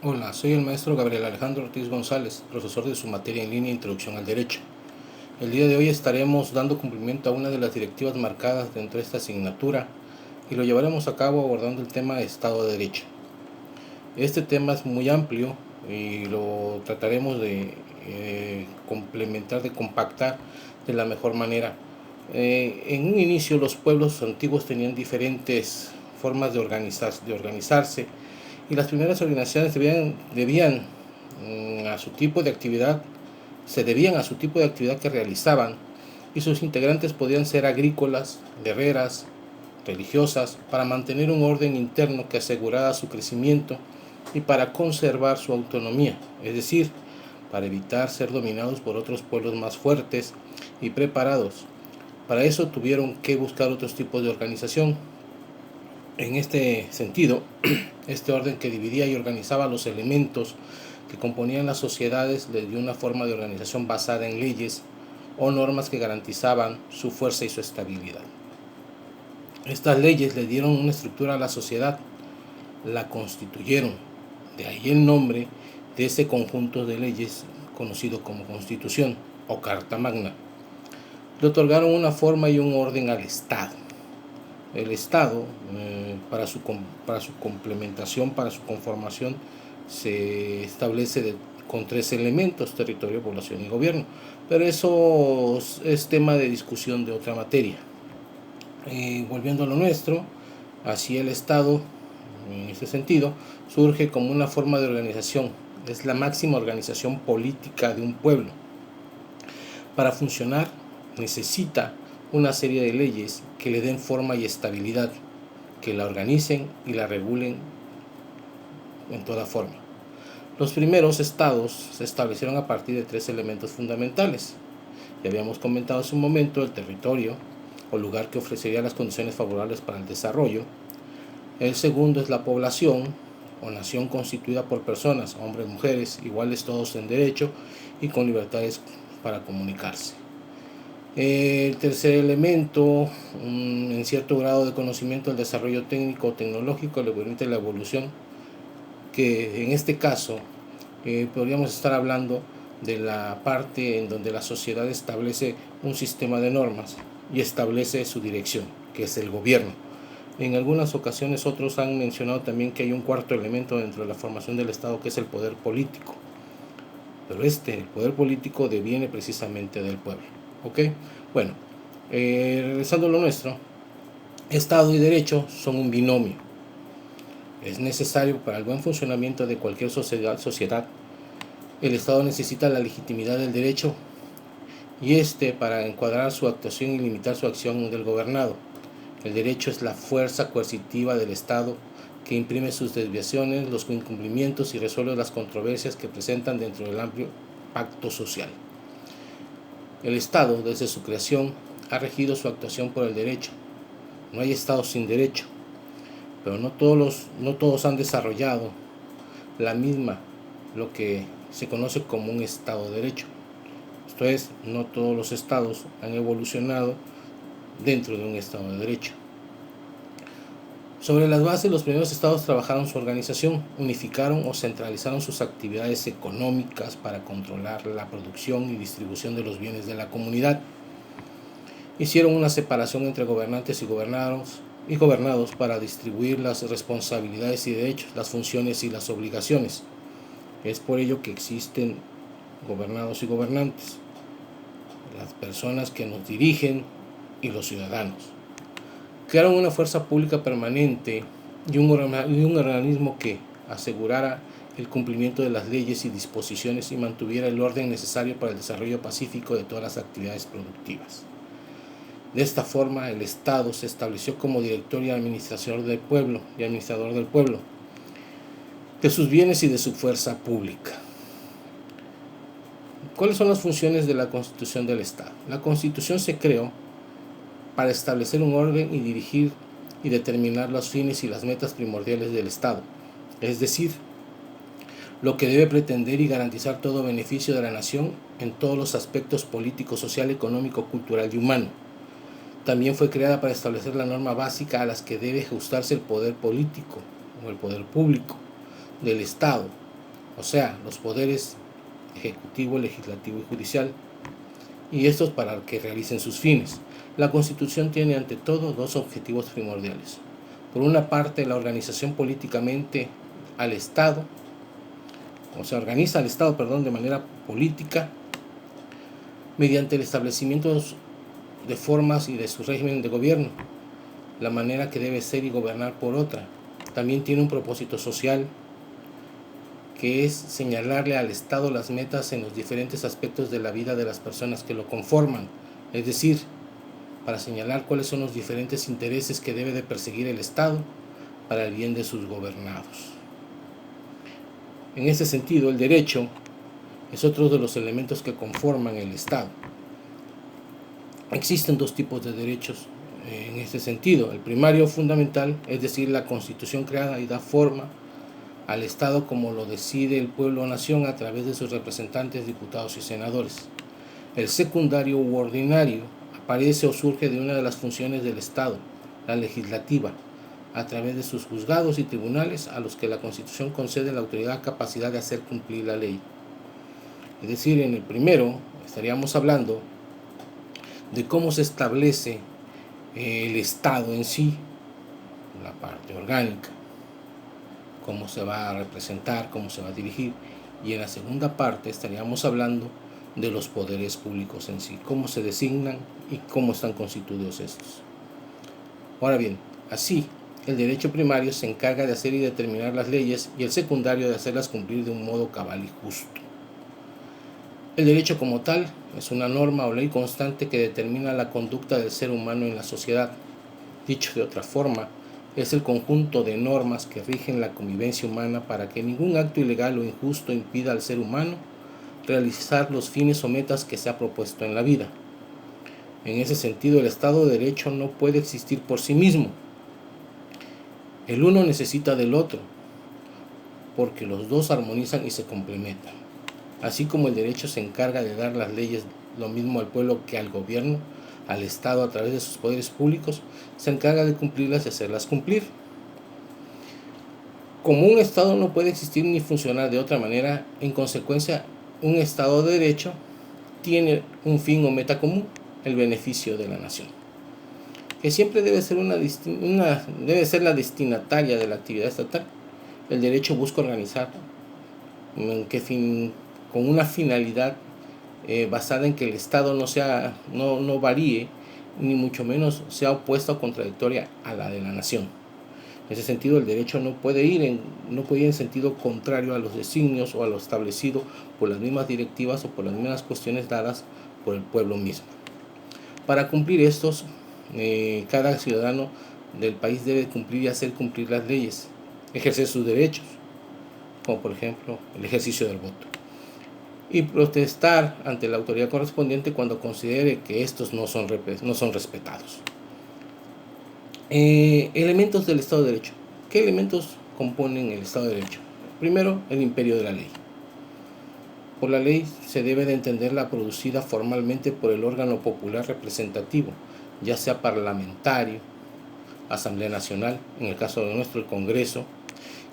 Hola, soy el maestro Gabriel Alejandro Ortiz González, profesor de su materia en línea Introducción al Derecho. El día de hoy estaremos dando cumplimiento a una de las directivas marcadas dentro de esta asignatura y lo llevaremos a cabo abordando el tema Estado de Derecho. Este tema es muy amplio y lo trataremos de complementar, de compactar de la mejor manera. En un inicio los pueblos antiguos tenían diferentes formas de organizarse, y las primeras organizaciones debían a su tipo de actividad, se debían a su tipo de actividad que realizaban, y sus integrantes podían ser agrícolas, guerreras, religiosas, para mantener un orden interno que asegurara su crecimiento y para conservar su autonomía, es decir, para evitar ser dominados por otros pueblos más fuertes y preparados. Para eso tuvieron que buscar otros tipos de organización. En este sentido, este orden que dividía y organizaba los elementos que componían las sociedades les dio una forma de organización basada en leyes o normas que garantizaban su fuerza y su estabilidad. Estas leyes le dieron una estructura a la sociedad, la constituyeron, de ahí el nombre de ese conjunto de leyes conocido como Constitución o Carta Magna. Le otorgaron una forma y un orden al Estado. El Estado, para su complementación, para su conformación, se establece con 3 elementos: territorio, población y gobierno. Pero eso es tema de discusión de otra materia. Volviendo a lo nuestro, así el Estado, en ese sentido, surge como una forma de organización. Es la máxima organización política de un pueblo. Para funcionar, necesita una serie de leyes que le den forma y estabilidad, que la organicen y la regulen en toda forma. Los primeros estados se establecieron a partir de 3 elementos fundamentales. Ya habíamos comentado hace un momento: el territorio o lugar que ofrecería las condiciones favorables para el desarrollo. El segundo es la población o nación constituida por personas, hombres, mujeres, iguales todos en derecho y con libertades para comunicarse. El tercer elemento, en cierto grado de conocimiento del desarrollo técnico o tecnológico, le permite la evolución, que en este caso podríamos estar hablando de la parte en donde la sociedad establece un sistema de normas y establece su dirección, que es el gobierno. En algunas ocasiones otros han mencionado también que hay un cuarto elemento dentro de la formación del Estado, que es el poder político. Pero el poder político deviene precisamente del pueblo. ¿Ok? Bueno, regresando a lo nuestro, Estado y Derecho son un binomio. Es necesario para el buen funcionamiento de cualquier sociedad. El Estado necesita la legitimidad del derecho y para encuadrar su actuación y limitar su acción del gobernado. El derecho es la fuerza coercitiva del Estado que imprime sus desviaciones, los incumplimientos y resuelve las controversias que presentan dentro del amplio pacto social. El Estado, desde su creación, ha regido su actuación por el derecho. No hay Estado sin derecho, pero no todos han desarrollado lo que se conoce como un Estado de Derecho. Esto es, no todos los estados han evolucionado dentro de un Estado de Derecho. Sobre las bases, los primeros estados trabajaron su organización, unificaron o centralizaron sus actividades económicas para controlar la producción y distribución de los bienes de la comunidad. Hicieron una separación entre gobernantes y gobernados para distribuir las responsabilidades y derechos, las funciones y las obligaciones. Es por ello que existen gobernados y gobernantes, las personas que nos dirigen y los ciudadanos. Crearon una fuerza pública permanente y un organismo que asegurara el cumplimiento de las leyes y disposiciones y mantuviera el orden necesario para el desarrollo pacífico de todas las actividades productivas. De esta forma, el Estado se estableció como director y administrador del pueblo, de sus bienes y de su fuerza pública. ¿Cuáles son las funciones de la Constitución del Estado? La Constitución se creó para establecer un orden y dirigir y determinar los fines y las metas primordiales del Estado, es decir, lo que debe pretender y garantizar todo beneficio de la nación en todos los aspectos político, social, económico, cultural y humano. También fue creada para establecer la norma básica a las que debe ajustarse el poder político o el poder público del Estado, o sea, los poderes ejecutivo, legislativo y judicial, y estos para que realicen sus fines. La Constitución tiene ante todo dos objetivos primordiales. Por una parte, la organización políticamente al Estado, o se organiza al Estado, de manera política, mediante el establecimiento de formas y de su régimen de gobierno, la manera que debe ser y gobernar por otra. También tiene un propósito social, que es señalarle al Estado las metas en los diferentes aspectos de la vida de las personas que lo conforman, es decir, para señalar cuáles son los diferentes intereses que debe de perseguir el Estado para el bien de sus gobernados. En ese sentido, el derecho es otro de los elementos que conforman el Estado. Existen dos tipos de derechos en este sentido. El primario fundamental, es decir, la Constitución creada y da forma al Estado como lo decide el pueblo o nación a través de sus representantes, diputados y senadores. El secundario u ordinario aparece o surge de una de las funciones del Estado, la legislativa, a través de sus juzgados y tribunales a los que la Constitución concede la autoridad capacidad de hacer cumplir la ley. Es decir, en el primero estaríamos hablando de cómo se establece el Estado en sí, la parte orgánica, cómo se va a representar, cómo se va a dirigir, y en la segunda parte estaríamos hablando de los poderes públicos en sí, cómo se designan y cómo están constituidos estos. Ahora bien, así, el derecho primario se encarga de hacer y determinar las leyes y el secundario de hacerlas cumplir de un modo cabal y justo. El derecho como tal es una norma o ley constante que determina la conducta del ser humano en la sociedad. Dicho de otra forma, es el conjunto de normas que rigen la convivencia humana para que ningún acto ilegal o injusto impida al ser humano realizar los fines o metas que se ha propuesto en la vida. En ese sentido, el Estado de Derecho no puede existir por sí mismo. El uno necesita del otro, porque los dos armonizan y se complementan. Así como el derecho se encarga de dar las leyes lo mismo al pueblo que al gobierno, al Estado a través de sus poderes públicos, se encarga de cumplirlas y hacerlas cumplir. Como un Estado no puede existir ni funcionar de otra manera, en consecuencia, un Estado de Derecho tiene un fin o meta común, el beneficio de la nación, que siempre debe ser la destinataria de la actividad estatal. El derecho busca organizar con una finalidad basada en que el Estado no varíe, ni mucho menos sea opuesta o contradictoria a la de la nación. En ese sentido, el derecho no puede ir en sentido contrario a los designios o a lo establecido por las mismas directivas o por las mismas cuestiones dadas por el pueblo mismo. Para cumplir estos, cada ciudadano del país debe cumplir y hacer cumplir las leyes, ejercer sus derechos, como por ejemplo el ejercicio del voto, y protestar ante la autoridad correspondiente cuando considere que estos no son respetados. Elementos del Estado de Derecho. ¿Qué elementos componen el Estado de Derecho? Primero, el imperio de la ley. Por la ley se debe de entender la producida formalmente por el órgano popular representativo, ya sea parlamentario, Asamblea Nacional, en el caso de nuestro, el Congreso,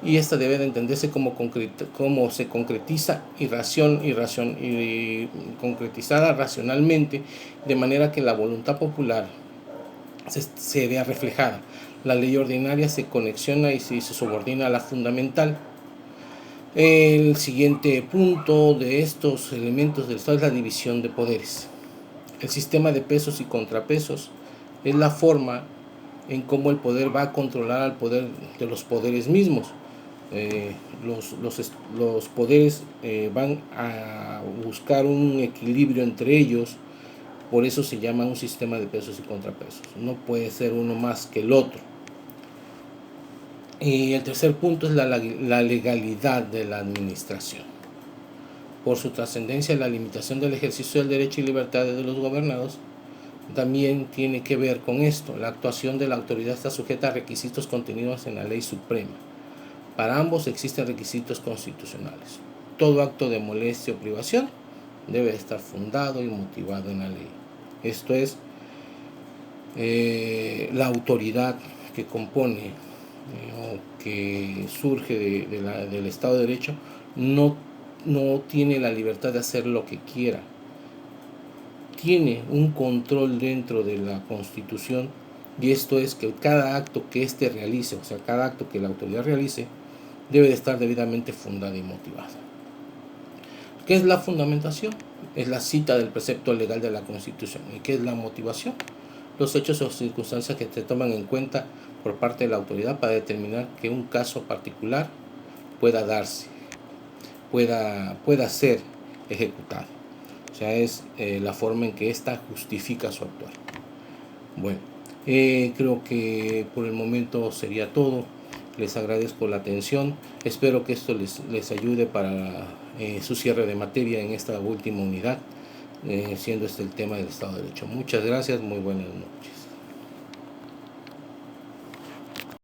y esta debe de entenderse como se concretiza concretizada racionalmente, de manera que la voluntad popular se vea reflejada. La ley ordinaria se conexiona y se subordina a la fundamental. El siguiente punto de estos elementos del Estado es la división de poderes. El sistema de pesos y contrapesos es la forma en cómo el poder va a controlar al poder de los poderes mismos. Los poderes van a buscar un equilibrio entre ellos. Por eso se llama un sistema de pesos y contrapesos. No puede ser uno más que el otro. Y el tercer punto es la legalidad de la administración. Por su trascendencia, la limitación del ejercicio del derecho y libertades de los gobernados también tiene que ver con esto. La actuación de la autoridad está sujeta a requisitos contenidos en la ley suprema. Para ambos existen requisitos constitucionales. Todo acto de molestia o privación debe estar fundado y motivado en la ley. Esto es la autoridad que compone o que surge del Estado de Derecho no tiene la libertad de hacer lo que quiera. Tiene un control dentro de la Constitución, y esto es que cada acto que éste realice, o sea, cada acto que la autoridad realice, debe de estar debidamente fundada y motivada. ¿Qué es la fundamentación? Es la cita del precepto legal de la Constitución. ¿Y qué es la motivación? Los hechos o circunstancias que se toman en cuenta por parte de la autoridad para determinar que un caso particular pueda darse, pueda ser ejecutado. O sea, es la forma en que ésta justifica su actuar. Bueno, creo que por el momento sería todo. Les agradezco la atención. Espero que esto les ayude para su cierre de materia en esta última unidad, siendo este el tema del Estado de Derecho. Muchas gracias, muy buenas noches.